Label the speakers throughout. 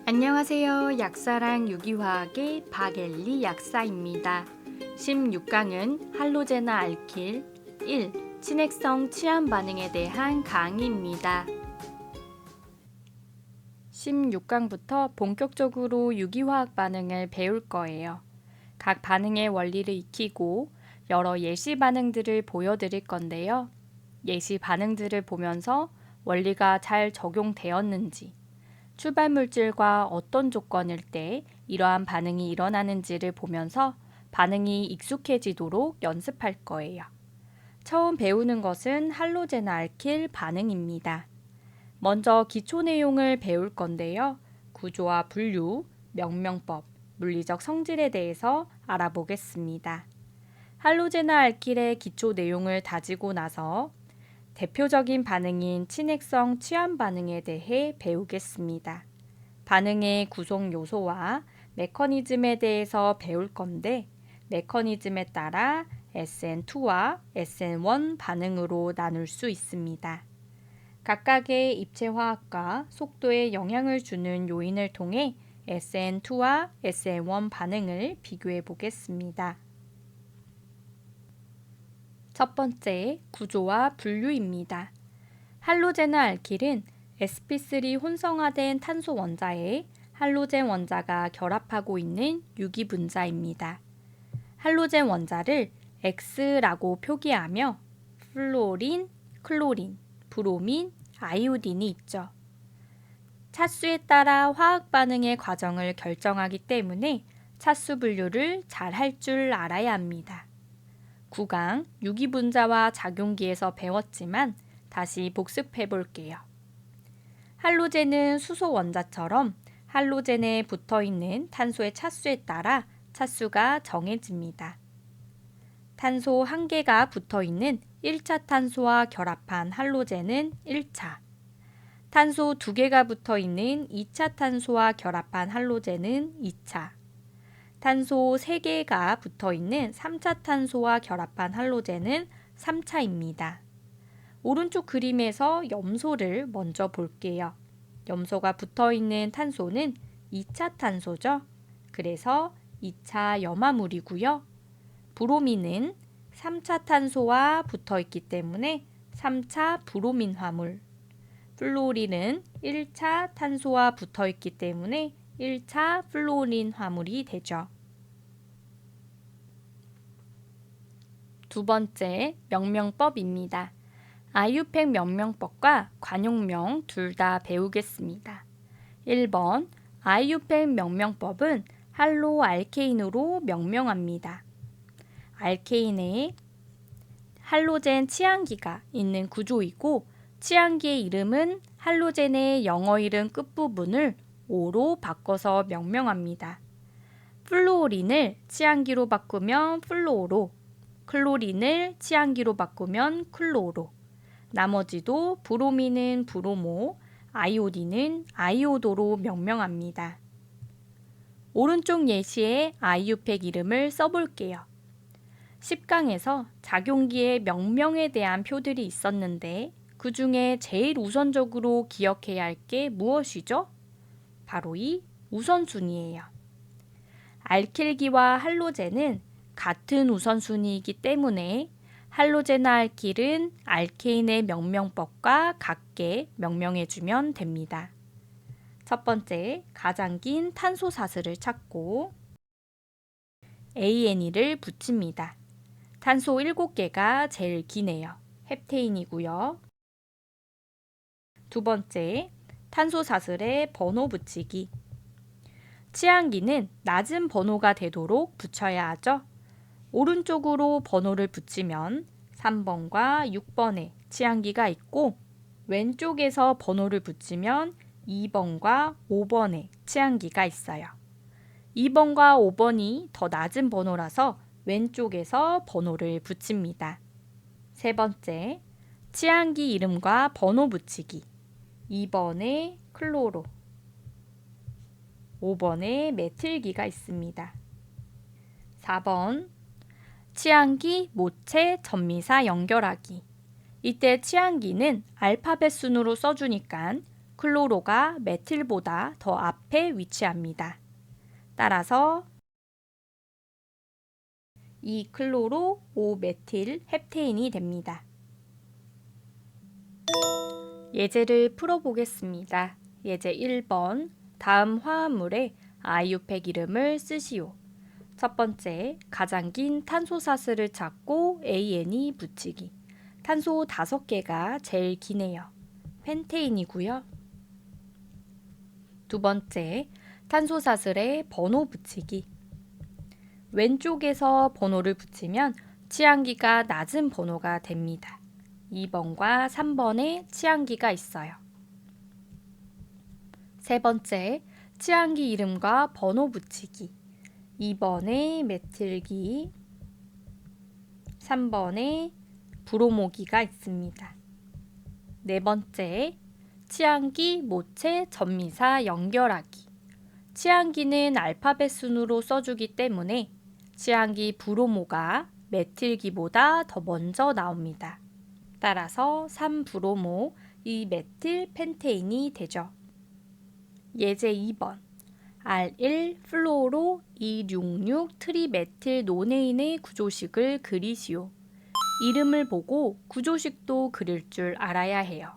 Speaker 1: 안녕하세요. 약사랑 유기화학의 박엘리 약사입니다. 16강은 할로제나 알킬 1. 친핵성 취한 반응에 대한 강의입니다. 16강부터 본격적으로 유기화학 반응을 배울 거예요. 각 반응의 원리를 익히고 여러 예시 반응들을 보여드릴 건데요. 예시 반응들을 보면서 원리가 잘 적용되었는지, 출발 물질과 어떤 조건일 때 이러한 반응이 일어나는지를 보면서 반응이 익숙해지도록 연습할 거예요. 처음 배우는 것은 할로제나 알킬 반응입니다. 먼저 기초 내용을 배울 건데요. 구조와 분류, 명명법, 물리적 성질에 대해서 알아보겠습니다. 할로제나 알킬의 기초 내용을 다지고 나서 대표적인 반응인 친핵성 취한 반응에 대해 배우겠습니다. 반응의 구성 요소와 메커니즘에 대해서 배울 건데 메커니즘에 따라 SN2와 SN1 반응으로 나눌 수 있습니다. 각각의 입체화학과 속도에 영향을 주는 요인을 통해 SN2와 SN1 반응을 비교해 보겠습니다. 첫 번째, 구조와 분류입니다. 할로제나 알킬은 sp3 혼성화된 탄소 원자에 할로젠 원자가 결합하고 있는 유기 분자입니다. 할로젠 원자를 X라고 표기하며 플로린, 클로린, 브로민, 아이오딘이 있죠. 차수에 따라 화학 반응의 과정을 결정하기 때문에 차수 분류를 잘 할 줄 알아야 합니다. 9강 유기분자와 작용기에서 배웠지만 다시 복습해 볼게요. 할로젠은 수소 원자처럼 할로젠에 붙어있는 탄소의 차수에 따라 차수가 정해집니다. 탄소 1개가 붙어있는 1차 탄소와 결합한 할로젠은 1차, 탄소 2개가 붙어있는 2차 탄소와 결합한 할로젠은 2차, 탄소 3개가 붙어있는 3차 탄소와 결합한 할로젠은 3차입니다. 오른쪽 그림에서 염소를 먼저 볼게요. 염소가 붙어있는 탄소는 2차 탄소죠. 그래서 2차 염화물이고요. 브로민은 3차 탄소와 붙어있기 때문에 3차 브로민 화물. 플로린은 1차 탄소와 붙어있기 때문에 1차 플로린 화물이 되죠. 두 번째, 명명법입니다. 아이유팩 명명법과 관용명 둘 다 배우겠습니다. 1번, 아이유팩 명명법은 할로 알케인으로 명명합니다. 알케인에 할로젠 치안기가 있는 구조이고 치안기의 이름은 할로젠의 영어 이름 끝부분을 O로 바꿔서 명명합니다. 플루오린을 치안기로 바꾸면 플루오로, 클로린을 치안기로 바꾸면 클로로, 나머지도 브로민은 브로모, 아이오딘은 아이오도로 명명합니다. 오른쪽 예시에 아이유팩 이름을 써볼게요. 10강에서 작용기의 명명에 대한 표들이 있었는데 그 중에 제일 우선적으로 기억해야 할 게 무엇이죠? 바로 이 우선순위예요. 알킬기와 할로젠은 같은 우선순위이기 때문에 할로제나 알킬은 알케인의 명명법과 같게 명명해주면 됩니다. 첫 번째, 가장 긴 탄소 사슬을 찾고 ANE를 붙입니다. 탄소 7개가 제일 기네요. 헵테인이고요. 두 번째, 탄소 사슬에 번호 붙이기. 치안기는 낮은 번호가 되도록 붙여야 하죠. 오른쪽으로 번호를 붙이면 3번과 6번에 치안기가 있고 왼쪽에서 번호를 붙이면 2번과 5번에 치안기가 있어요. 2번과 5번이 더 낮은 번호라서 왼쪽에서 번호를 붙입니다. 세 번째, 치안기 이름과 번호 붙이기. 2번에 클로로, 5번에 메틸기가 있습니다. 4번, 치안기, 모체, 전미사 연결하기. 이때 치안기는 알파벳 순으로 써주니까 클로로가 메틸보다 더 앞에 위치합니다. 따라서 2클로로 5메틸 헵테인이 됩니다. 예제를 풀어보겠습니다. 예제 1번. 다음 화합물에 아이유팩 이름을 쓰시오. 첫 번째, 가장 긴 탄소사슬을 찾고 AN이 붙이기. 탄소 5개가 제일 기네요. 펜테인이고요. 두 번째, 탄소사슬에 번호 붙이기. 왼쪽에서 번호를 붙이면 치안기가 낮은 번호가 됩니다. 2번과 3번에 치안기가 있어요. 세 번째, 치안기 이름과 번호 붙이기. 2번에 메틸기, 3번에 브로모기가 있습니다. 네 번째, 치안기 모체 전미사 연결하기. 치안기는 알파벳 순으로 써주기 때문에 치안기 브로모가 메틸기보다 더 먼저 나옵니다. 따라서 3브로모 2메틸 펜테인이 되죠. 예제 2번. R1 플로로 266 트리메틸 노네인의 구조식을 그리시오. 이름을 보고 구조식도 그릴 줄 알아야 해요.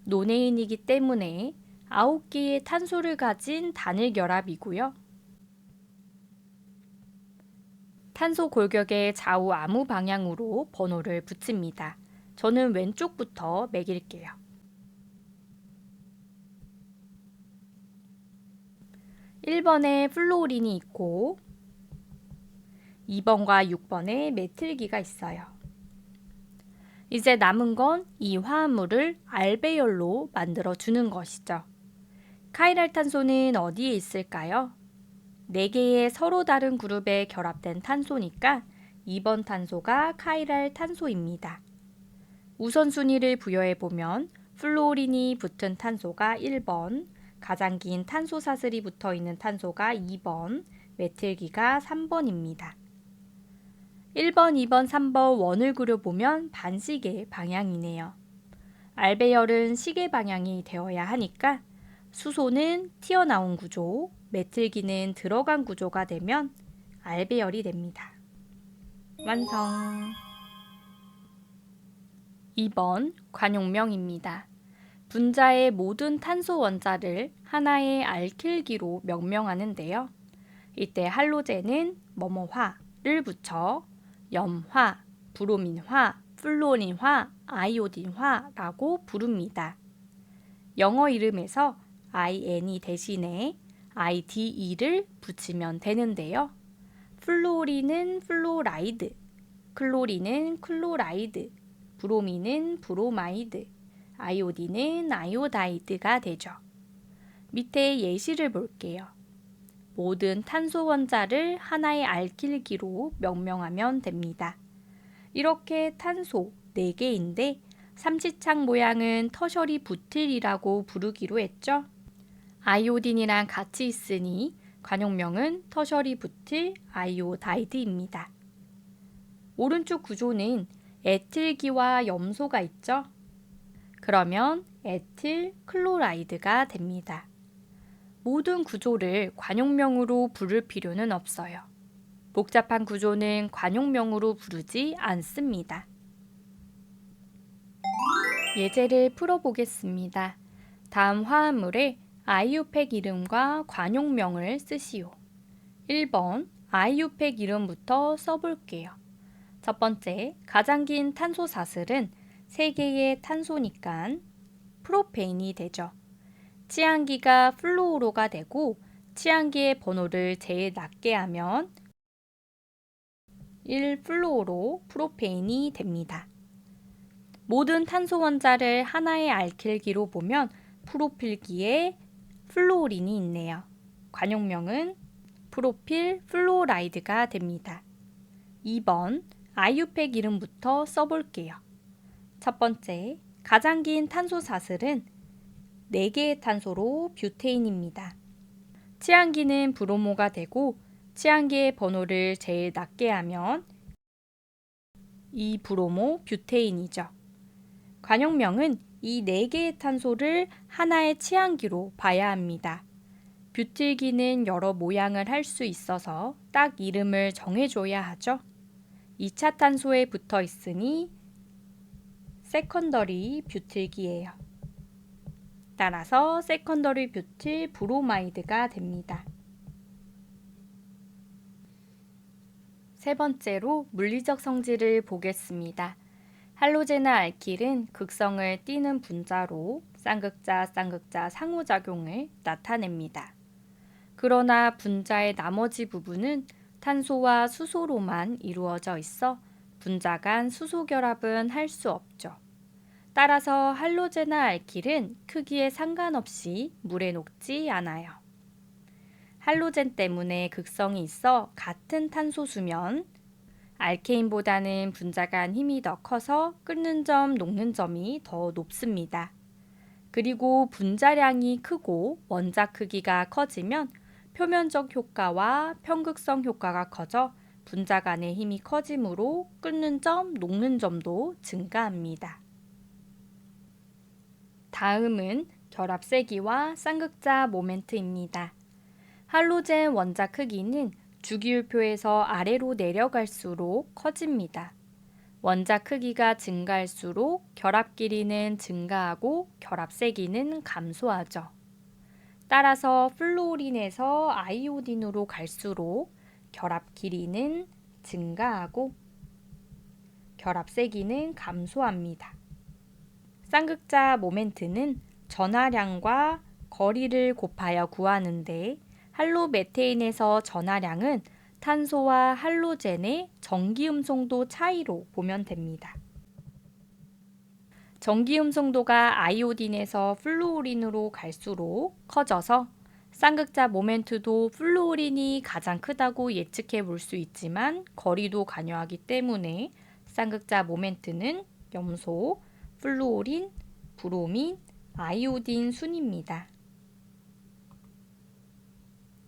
Speaker 1: 노네인이기 때문에 9개의 탄소를 가진 단일 결합이고요. 탄소 골격의 좌우 아무 방향으로 번호를 붙입니다. 저는 왼쪽부터 매길게요. 1번에 플로린이 있고 2번과 6번에 메틸기가 있어요. 이제 남은 건 이 화합물을 알베올로 만들어 주는 것이죠. 카이랄 탄소는 어디에 있을까요? 4개의 서로 다른 그룹에 결합된 탄소니까 2번 탄소가 카이랄 탄소입니다. 우선순위를 부여해보면 플로린이 붙은 탄소가 1번, 가장 긴 탄소 사슬이 붙어 있는 탄소가 2번, 메틸기가 3번입니다. 1번, 2번, 3번 원을 그려보면 반시계 방향이네요. 알베올은 시계 방향이 되어야 하니까 수소는 튀어나온 구조, 메틸기는 들어간 구조가 되면 알베올이 됩니다. 완성! 2번 관용명입니다. 분자의 모든 탄소 원자를 하나의 알킬기로 명명하는데요. 이때 할로젠은 뭐뭐화를 붙여 염화, 브로민화, 플로린화, 아이오딘화라고 부릅니다. 영어 이름에서 INE 대신에 IDE를 붙이면 되는데요. 플로린은 플로라이드, 클로린은 클로라이드, 브로민은 브로마이드, 아이오딘은 아이오다이드가 되죠. 밑에 예시를 볼게요. 모든 탄소 원자를 하나의 알킬기로 명명하면 됩니다. 이렇게 탄소 4개인데 삼지창 모양은 터셔리 부틸이라고 부르기로 했죠. 아이오딘이랑 같이 있으니 관용명은 터셔리 부틸 아이오다이드입니다. 오른쪽 구조는 에틸기와 염소가 있죠. 그러면 에틸 클로라이드가 됩니다. 모든 구조를 관용명으로 부를 필요는 없어요. 복잡한 구조는 관용명으로 부르지 않습니다. 예제를 풀어보겠습니다. 다음 화합물에 아이유팩 이름과 관용명을 쓰시오. 1번 아이유팩 이름부터 써볼게요. 첫 번째, 가장 긴 탄소 사슬은 3개의 탄소니까 프로페인이 되죠. 치안기가 플로로가 되고 치안기의 번호를 제일 낮게 하면 1플로로 프로페인이 됩니다. 모든 탄소 원자를 하나의 알킬기로 보면 프로필기에 플로린이 있네요. 관용명은 프로필 플로라이드가 됩니다. 2번 아이유팩 이름부터 써볼게요. 첫 번째, 가장 긴 탄소 사슬은 4개의 탄소로 뷰테인입니다. 치안기는 브로모가 되고 치안기의 번호를 제일 낮게 하면 2브로모 뷰테인이죠. 관용명은 이 4개의 탄소를 하나의 치안기로 봐야 합니다. 뷰틸기는 여러 모양을 할 수 있어서 딱 이름을 정해줘야 하죠. 2차 탄소에 붙어 있으니 세컨더리 뷰틸기예요. 따라서 세컨더리 뷰틸 브로마이드가 됩니다. 세 번째로 물리적 성질을 보겠습니다. 할로제나 알킬은 극성을 띠는 분자로 쌍극자, 쌍극자 상호작용을 나타냅니다. 그러나 분자의 나머지 부분은 탄소와 수소로만 이루어져 있어 분자 간 수소 결합은 할 수 없죠. 따라서 할로제나 알킬은 크기에 상관없이 물에 녹지 않아요. 할로젠 때문에 극성이 있어 같은 탄소수면 알케인보다는 분자 간 힘이 더 커서 끓는 점, 녹는 점이 더 높습니다. 그리고 분자량이 크고 원자 크기가 커지면 표면적 효과와 편극성 효과가 커져 분자 간의 힘이 커지므로 끓는 점, 녹는 점도 증가합니다. 다음은 결합 세기와 쌍극자 모멘트입니다. 할로젠 원자 크기는 주기율표에서 아래로 내려갈수록 커집니다. 원자 크기가 증가할수록 결합 길이는 증가하고 결합 세기는 감소하죠. 따라서 플루오린에서 아이오딘으로 갈수록 결합 길이는 증가하고 결합 세기는 감소합니다. 쌍극자 모멘트는 전하량과 거리를 곱하여 구하는데 할로메테인에서 전하량은 탄소와 할로젠의 전기음성도 차이로 보면 됩니다. 전기음성도가 아이오딘에서 플루오린으로 갈수록 커져서 쌍극자 모멘트도 플루오린이 가장 크다고 예측해 볼 수 있지만 거리도 관여하기 때문에 쌍극자 모멘트는 염소, 플루오린, 브로민, 아이오딘 순입니다.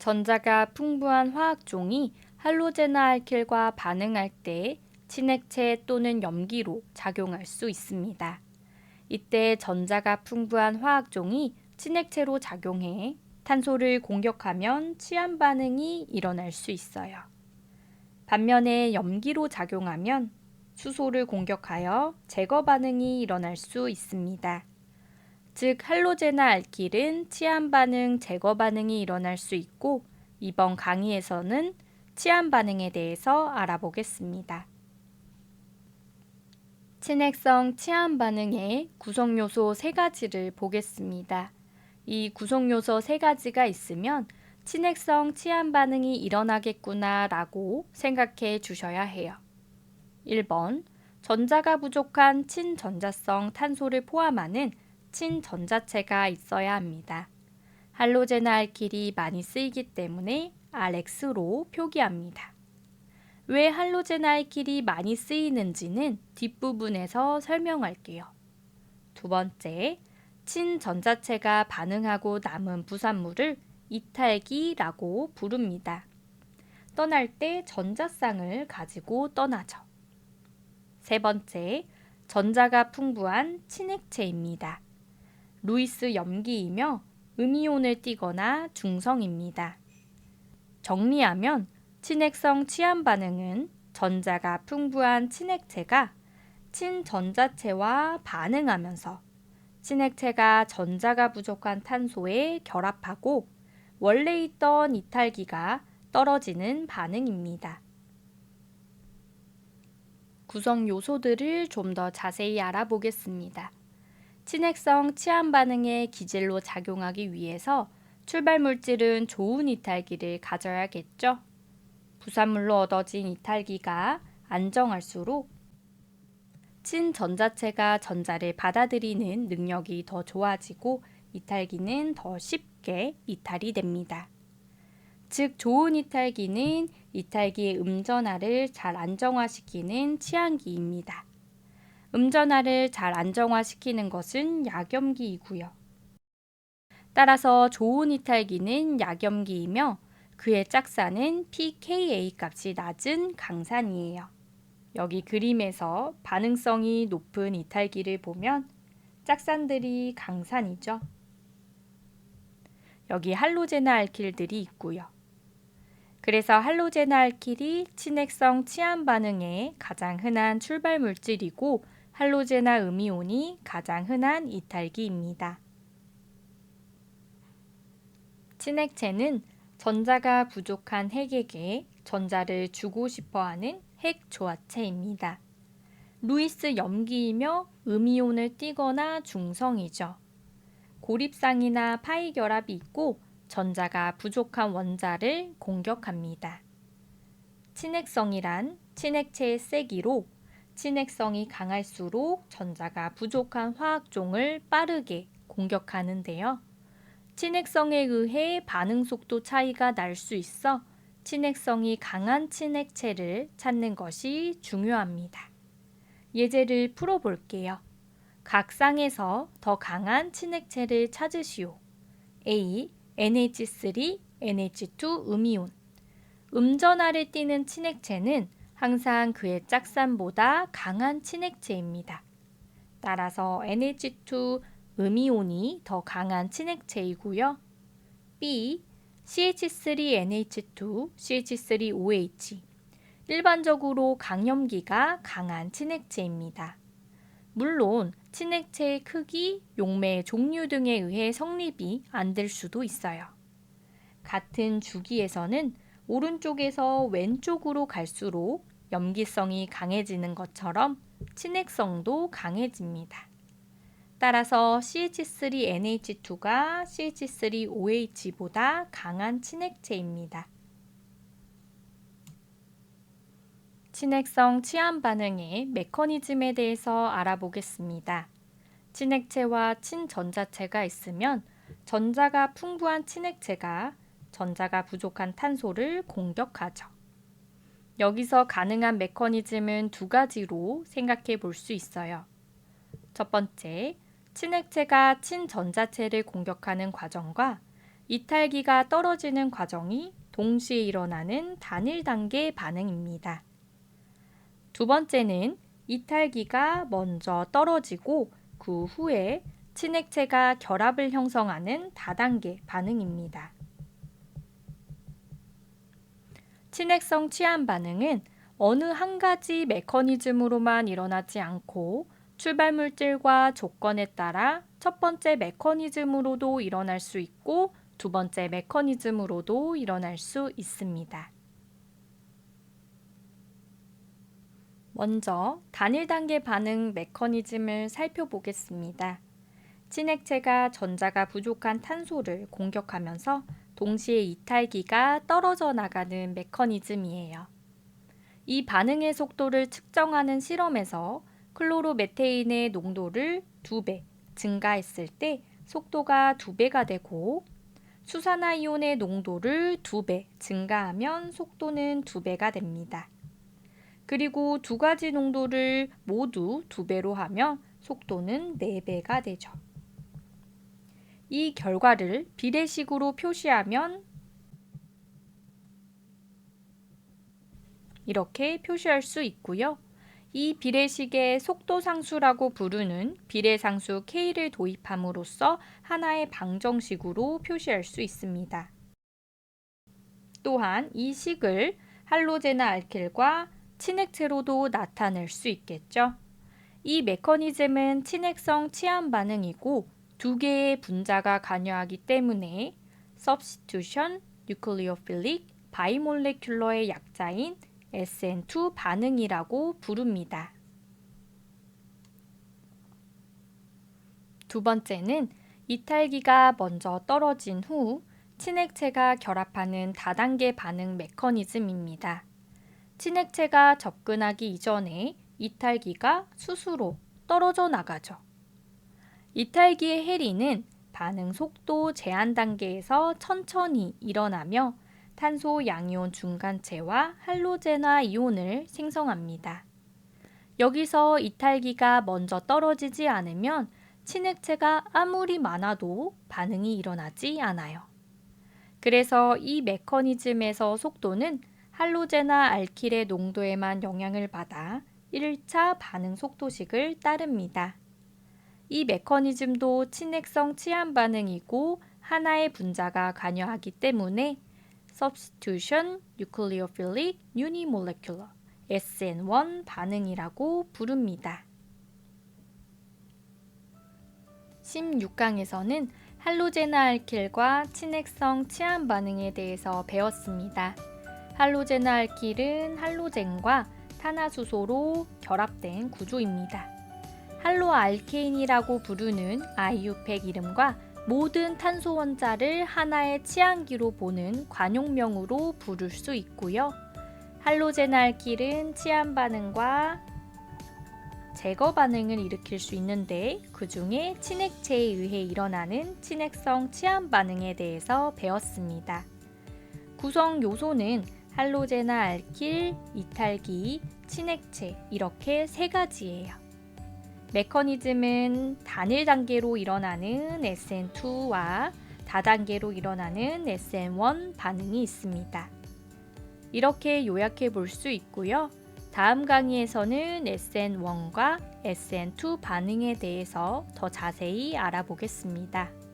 Speaker 1: 전자가 풍부한 화학종이 할로제나 알킬과 반응할 때 친액체 또는 염기로 작용할 수 있습니다. 이때 전자가 풍부한 화학종이 친액체로 작용해 탄소를 공격하면 치안 반응이 일어날 수 있어요. 반면에 염기로 작용하면 수소를 공격하여 제거 반응이 일어날 수 있습니다. 즉 할로제나 알킬은 치안 반응, 제거 반응이 일어날 수 있고 이번 강의에서는 치안 반응에 대해서 알아보겠습니다. 친핵성 치안 반응의 구성요소 3가지를 보겠습니다. 이 구성요소 3가지가 있으면 친핵성 치안 반응이 일어나겠구나 라고 생각해 주셔야 해요. 1번, 전자가 부족한 친전자성 탄소를 포함하는 친전자체가 있어야 합니다. 할로제나 알킬이 많이 쓰이기 때문에 RX로 표기합니다. 왜 할로제나 알킬이 많이 쓰이는지는 뒷부분에서 설명할게요. 두 번째, 친전자체가 반응하고 남은 부산물을 이탈기라고 부릅니다. 떠날 때 전자쌍을 가지고 떠나죠. 세 번째, 전자가 풍부한 친액체입니다. 루이스 염기이며 음이온을 띠거나 중성입니다. 정리하면 친핵성 치안 반응은 전자가 풍부한 친액체가 친전자체와 반응하면서 친액체가 전자가 부족한 탄소에 결합하고 원래 있던 이탈기가 떨어지는 반응입니다. 구성 요소들을 좀 더 자세히 알아보겠습니다. 친핵성 치안 반응의 기질로 작용하기 위해서 출발 물질은 좋은 이탈기를 가져야겠죠. 부산물로 얻어진 이탈기가 안정할수록 친전자체가 전자를 받아들이는 능력이 더 좋아지고 이탈기는 더 쉽게 이탈이 됩니다. 즉 좋은 이탈기는 이탈기의 음전하를 잘 안정화시키는 치안기입니다. 음전하를 잘 안정화시키는 것은 약염기이고요. 따라서 좋은 이탈기는 약염기이며 그의 짝사는 pKa 값이 낮은 강산이에요. 여기 그림에서 반응성이 높은 이탈기를 보면 짝산들이 강산이죠. 여기 할로제나 알킬들이 있고요. 그래서 할로제나 알킬이 친핵성 치안 반응의 가장 흔한 출발 물질이고 할로제나 음이온이 가장 흔한 이탈기입니다. 친핵체는 전자가 부족한 핵에게 전자를 주고 싶어하는 핵 조화체입니다. 루이스 염기이며 음이온을 띠거나 중성이죠. 고립상이나 파이 결합이 있고 전자가 부족한 원자를 공격합니다. 친핵성이란 친핵체의 세기로 친핵성이 강할수록 전자가 부족한 화학종을 빠르게 공격하는데요. 친핵성에 의해 반응 속도 차이가 날 수 있어 친핵성이 강한 친핵체를 찾는 것이 중요합니다. 예제를 풀어볼게요. 각 쌍에서 더 강한 친핵체를 찾으시오. A, NH3, NH2 음이온. 음전하를 띠는 친핵체는 항상 그의 짝산보다 강한 친핵체입니다. 따라서 NH2 음이온이 더 강한 친핵체이고요. B, CH3NH2, CH3OH. 일반적으로 강염기가 강한 친핵체입니다. 물론 친핵체의 크기, 용매의 종류 등에 의해 성립이 안 될 수도 있어요. 같은 주기에서는 오른쪽에서 왼쪽으로 갈수록 염기성이 강해지는 것처럼 친핵성도 강해집니다. 따라서 CH3NH2가 CH3OH보다 강한 친핵체입니다. 친핵성 치안 반응의 메커니즘에 대해서 알아보겠습니다. 친핵체와 친전자체가 있으면 전자가 풍부한 친핵체가 전자가 부족한 탄소를 공격하죠. 여기서 가능한 메커니즘은 두 가지로 생각해 볼 수 있어요. 첫 번째, 친핵체가 친전자체를 공격하는 과정과 이탈기가 떨어지는 과정이 동시에 일어나는 단일 단계 반응입니다. 두 번째는 이탈기가 먼저 떨어지고 그 후에 친핵체가 결합을 형성하는 다단계 반응입니다. 친핵성 치안 반응은 어느 한 가지 메커니즘으로만 일어나지 않고 출발 물질과 조건에 따라 첫 번째 메커니즘으로도 일어날 수 있고 두 번째 메커니즘으로도 일어날 수 있습니다. 먼저 단일 단계 반응 메커니즘을 살펴보겠습니다. 친핵체가 전자가 부족한 탄소를 공격하면서 동시에 이탈기가 떨어져 나가는 메커니즘이에요. 이 반응의 속도를 측정하는 실험에서 클로로메테인의 농도를 2배 증가했을 때 속도가 2배가 되고 수산화이온의 농도를 2배 증가하면 속도는 2배가 됩니다. 그리고 두 가지 농도를 모두 2배로 하면 속도는 4배가 되죠. 이 결과를 비례식으로 표시하면 이렇게 표시할 수 있고요. 이 비례식의 속도상수라고 부르는 비례상수 K를 도입함으로써 하나의 방정식으로 표시할 수 있습니다. 또한 이 식을 할로제나 알킬과 친핵체로도 나타낼 수 있겠죠. 이 메커니즘은 친핵성 치안 반응이고 두 개의 분자가 관여하기 때문에 substitution nucleophilic bimolecular의 약자인 SN2 반응이라고 부릅니다. 두 번째는 이탈기가 먼저 떨어진 후 친핵체가 결합하는 다단계 반응 메커니즘입니다. 친핵체가 접근하기 이전에 이탈기가 스스로 떨어져 나가죠. 이탈기의 해리는 반응 속도 제한 단계에서 천천히 일어나며 탄소 양이온 중간체와 할로제나 이온을 생성합니다. 여기서 이탈기가 먼저 떨어지지 않으면 친핵체가 아무리 많아도 반응이 일어나지 않아요. 그래서 이 메커니즘에서 속도는 할로제나 알킬의 농도에만 영향을 받아 1차 반응 속도식을 따릅니다. 이 메커니즘도 친핵성 치환 반응이고 하나의 분자가 관여하기 때문에 Substitution Nucleophilic Unimolecular SN1 반응이라고 부릅니다. 16강에서는 할로제나알킬과 친핵성 치환 반응에 대해서 배웠습니다. 할로제나알킬은 할로젠과 탄화수소로 결합된 구조입니다. 할로알케인이라고 부르는 IU100 이름과 모든 탄소 원자를 하나의 치환기로 보는 관용명으로 부를 수 있고요. 할로제나알킬은 치환 반응과 제거 반응을 일으킬 수 있는데 그 중에 친핵체에 의해 일어나는 친핵성 치환 반응에 대해서 배웠습니다. 구성 요소는 할로제나알킬, 이탈기, 친핵체 이렇게 세 가지예요. 메커니즘은 단일 단계로 일어나는 SN2와 다단계로 일어나는 SN1 반응이 있습니다. 이렇게 요약해 볼 수 있고요. 다음 강의에서는 SN1과 SN2 반응에 대해서 더 자세히 알아보겠습니다.